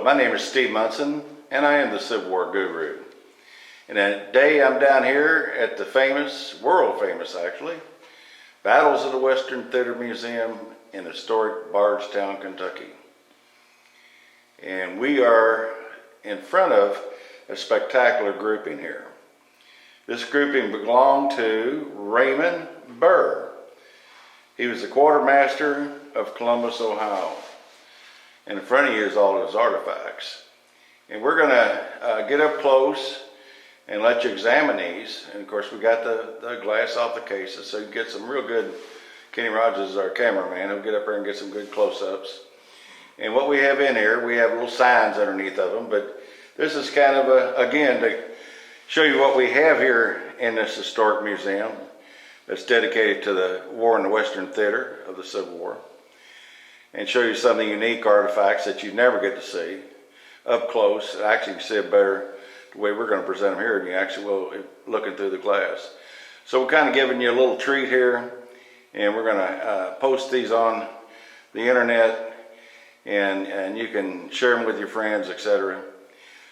my name is Steve Munson, and I am the Civil War Guru. And today I'm down here at the famous, world famous actually, Battles of the Western Theater Museum in historic Bardstown, Kentucky. And we are in front of a spectacular grouping here. This grouping belonged to Raymond Burr. He was the quartermaster of Columbus, Ohio. And in front of you is all of his artifacts. And we're going to get up close and let you examine these. And of course we got the glass off the cases, so you get some real good. Kenny Rogers is our cameraman. He'll get up here and get some good close-ups. And what we have in here, we have little signs underneath of them, but this is kind of again, to show you what we have here in this historic museum that's dedicated to the war in the Western Theater of the Civil War, and show you some of the unique artifacts that you never get to see up close. Actually, you can see it better the way we're going to present them here than you actually will looking through the glass. So we're kind of giving you a little treat here, and we're going to post these on the internet, and you can share them with your friends, etc.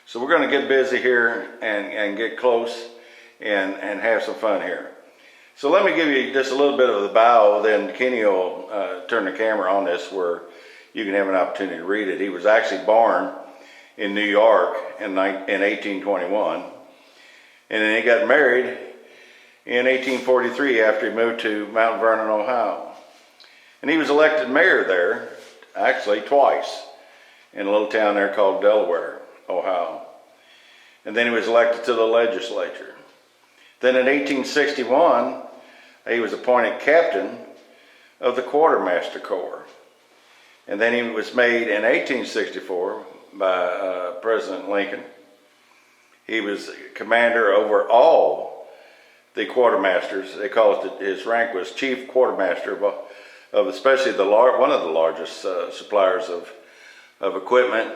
So we're going to get busy here and get close and have some fun here. So let me give you just a little bit of the bio, then Kenny will turn the camera on this where you can have an opportunity to read it. He was actually born in New York in 1821, and then he got married in 1843 after he moved to Mount Vernon, Ohio. And he was elected mayor there, actually twice, in a little town there called Delaware, Ohio. And then he was elected to the legislature. Then in 1861, he was appointed captain of the Quartermaster Corps. And then he was made in 1864 by President Lincoln. He was commander over all the quartermasters. They call it, his rank was chief quartermaster of especially one of the largest suppliers of equipment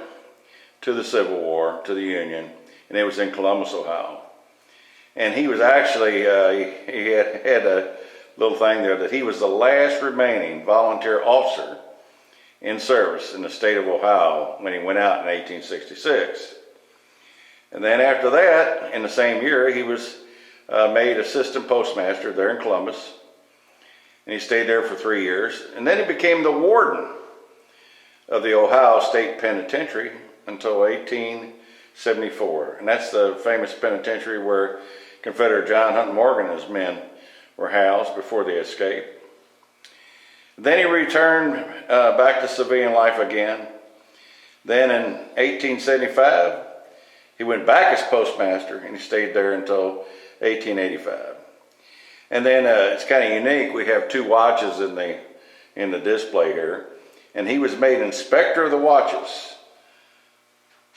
to the Civil War, to the Union, and it was in Columbus, Ohio. And he was actually, he had a little thing there that he was the last remaining volunteer officer in service in the state of Ohio when he went out in 1866. And then after that, in the same year, he was made assistant postmaster there in Columbus. And he stayed there for 3 years. And then he became the warden of the Ohio State Penitentiary until 1874. And that's the famous penitentiary where Confederate John Hunt Morgan and his men were housed before they escaped. Then he returned back to civilian life again. Then in 1875, he went back as postmaster, and he stayed there until 1885. And then it's kind of unique. We have two watches in the display here, and he was made inspector of the watches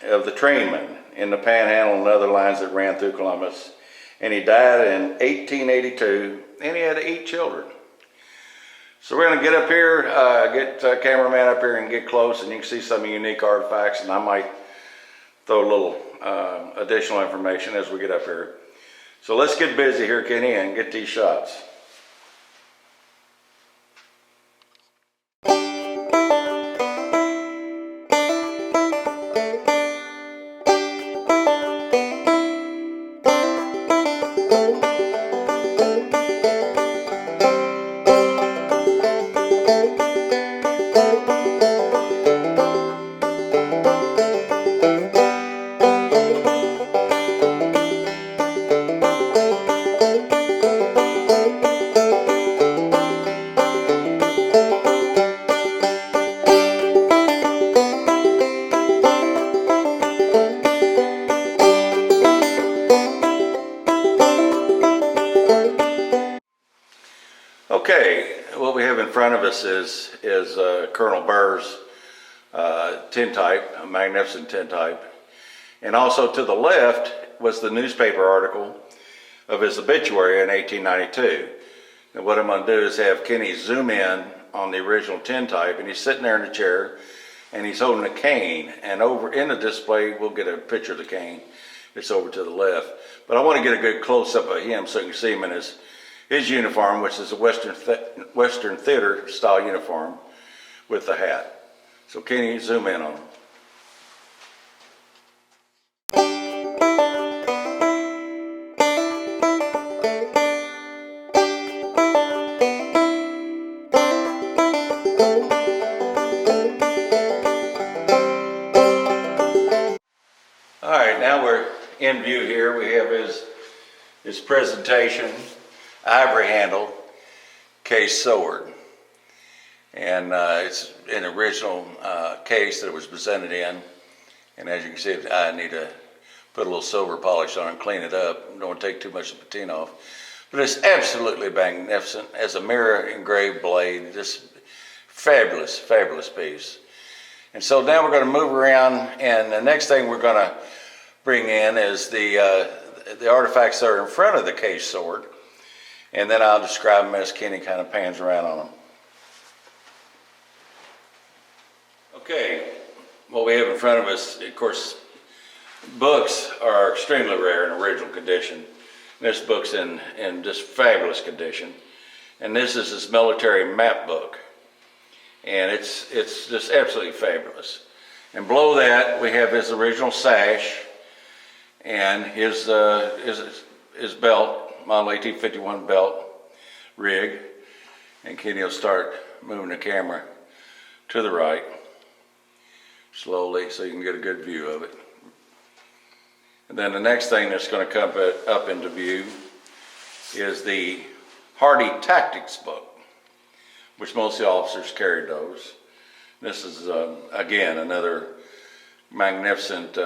of the trainmen in the Panhandle and other lines that ran through Columbus. And he died in 1882, and he had 8 children. So we're going to get up here, get a cameraman up here and get close, and you can see some unique artifacts, and I might throw a little additional information as we get up here. So let's get busy here, Kenny, and get these shots. Okay, what we have in front of us is Colonel Burrs' tintype, a magnificent tintype. And also to the left was the newspaper article of his obituary in 1892. And what I'm going to do is have Kenny zoom in on the original tintype, and he's sitting there in the chair, and he's holding a cane. And over in the display, we'll get a picture of the cane. It's over to the left. But I want to get a good close-up of him so you can see him in his uniform, which is a Western Theater style uniform with the hat. So can you zoom in on him? All right, now we're in view here. We have his presentation, Ivory-Handled case sword. And it's an original case that it was presented in. And as you can see, I need to put a little silver polish on it and clean it up. Don't want to take too much of the patina off. But it's absolutely magnificent as a mirror engraved blade. Just fabulous, fabulous piece. And so now we're going to move around, and the next thing we're going to bring in is the artifacts that are in front of the case sword. And then I'll describe them as Kenny kind of pans around on them. Okay, what we have in front of us, of course, books are extremely rare in original condition. This book's in just fabulous condition. And this is his military map book. And it's just absolutely fabulous. And below that, we have his original sash and his belt, Model 1851 belt rig. And Kenny will start moving the camera to the right slowly so you can get a good view of it. And then the next thing that's going to come up into view is the Hardy Tactics book, which most of the officers carried those. This is, again, another magnificent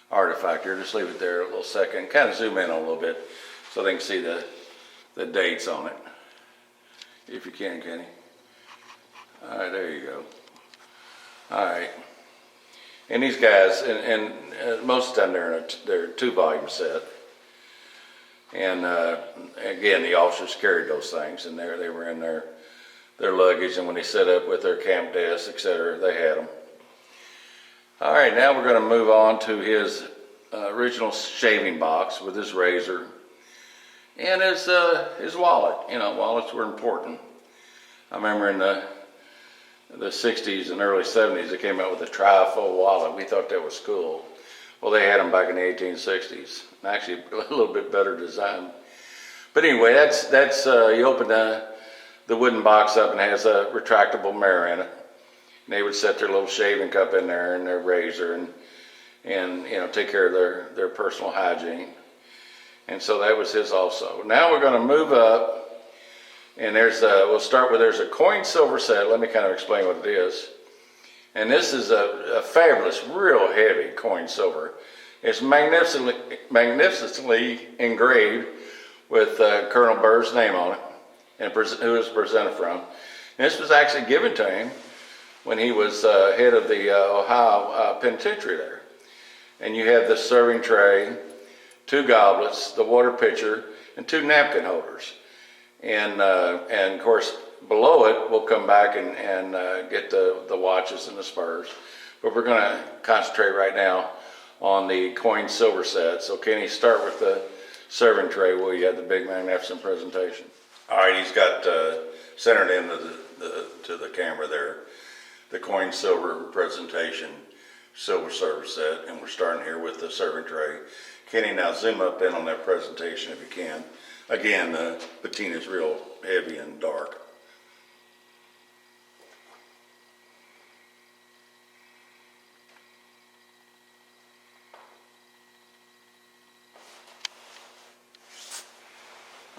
artifact here. Just leave it there a little second. Kind of zoom in a little bit so they can see the dates on it. If you can, Kenny. All right, there you go. All right. And these guys, and most of the time they're a 2-volume set. And again, the officers carried those things, and they were in their luggage, and when they set up with their camp desks, etc., they had them. All right, now we're going to move on to his original shaving box with his razor and his wallet. You know, wallets were important. I remember in the 60s and early 70s, they came out with a trifold wallet. We thought that was cool. Well, they had them back in the 1860s. Actually, a little bit better design. But anyway, that's you open the wooden box up and it has a retractable mirror in it. And they would set their little shaving cup in there and their razor and you know, take care of their personal hygiene. And so that was his also. Now we're going to move up. And we'll start with, there's a coin silver set. Let me kind of explain what it is. And this is a fabulous, real heavy coin silver. It's magnificently engraved with Colonel Burr's name on it and who it was presented from. And this was actually given to him when he was head of the Ohio Penitentiary there. And you have the serving tray, 2 goblets, the water pitcher, and 2 napkin holders. And of course, below it, we'll come back and get the watches and the spurs. But we're going to concentrate right now on the coin silver set. So Kenny, start with the serving tray where you had the big magnificent presentation. All right, he's got centered into to the camera there, the coin silver presentation, silver server set. And we're starting here with the serving tray. Kenny, now zoom up in on that presentation if you can. Again, the patina is real heavy and dark.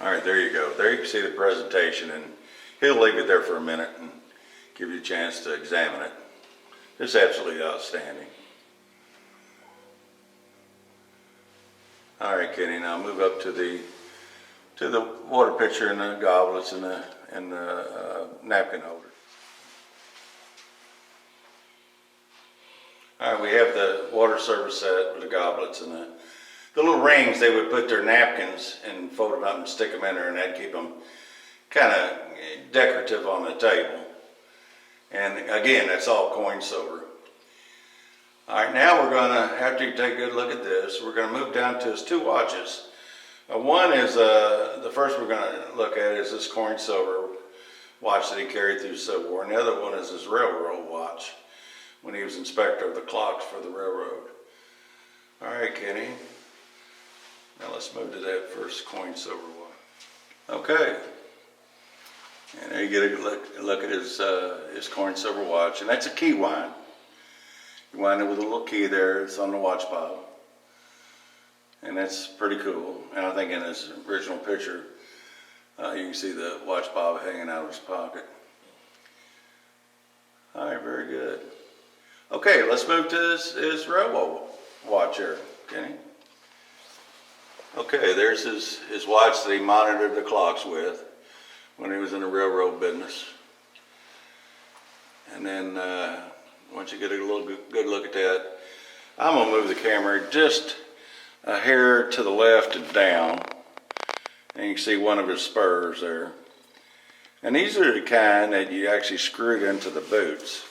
All right, there you go. There you can see the presentation, and he'll leave it there for a minute and give you a chance to examine it. It's absolutely outstanding. All right, Kenny, now move up to the water pitcher and the goblets and the napkin holder. All right, we have the water service set with the goblets and the little rings. They would put their napkins and fold them up and stick them in there, and that'd keep them kind of decorative on the table. And again, that's all coin silver. All right, now we're going to, after you take a good look at this, we're going to move down to his 2 watches. One is, the first we're going to look at is this coin silver watch that he carried through the Civil War, and the other one is his railroad watch when he was inspector of the clocks for the railroad. All right, Kenny. Now let's move to that first coin silver watch. Okay. And there you get a look at his coin silver watch, and that's a key wine. You wind it with a little key there. It's on the watch bob. And that's pretty cool. And I think in his original picture, you can see the watch bob hanging out of his pocket. All right, very good. Okay, let's move to his robo watch here, Kenny. Okay, there's his watch that he monitored the clocks with when he was in the railroad business. And then once you get a little good look at that, I'm gonna move the camera just a hair to the left and down. And you can see one of his spurs there. And these are the kind that you actually screwed into the boots.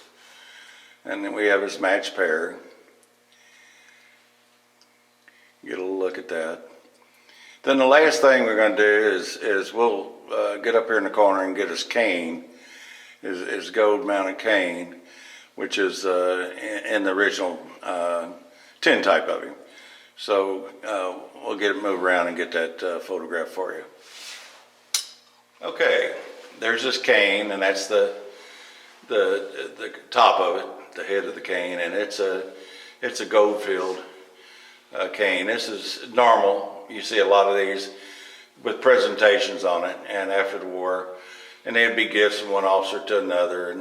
And then we have his matched pair. Get a look at that. Then the last thing we're going to do is we'll get up here in the corner and get his cane, his gold mounted cane, which is in the original tintype of him. So we'll get it moved around and get that photograph for you. Okay, there's this cane, and that's the top of it, the head of the cane, and it's a gold-filled cane. This is normal. You see a lot of these with presentations on it, and after the war, and they'd be gifts from one officer to another,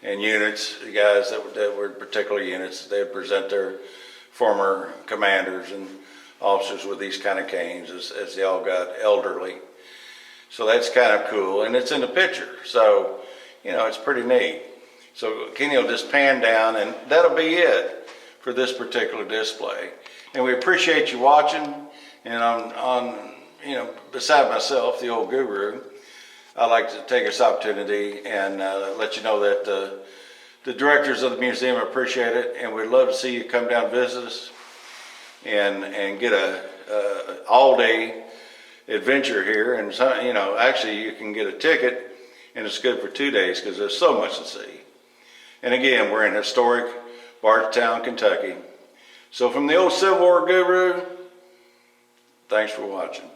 and units, the guys that were particular units, they'd present their former commanders and officers with these kind of canes as they all got elderly. So that's kind of cool, and it's in the picture, so you know it's pretty neat. So Kenny will just pan down, and that'll be it for this particular display. And we appreciate you watching. And on you know, beside myself, the old guru, I'd like to take this opportunity and let you know that the directors of the museum appreciate it, and we'd love to see you come down and visit us and get a all-day adventure here. And so, you know, actually you can get a ticket, and it's good for 2 days because there's so much to see. And again, we're in historic Bardstown, Kentucky. So from the old Civil War guru, thanks for watching.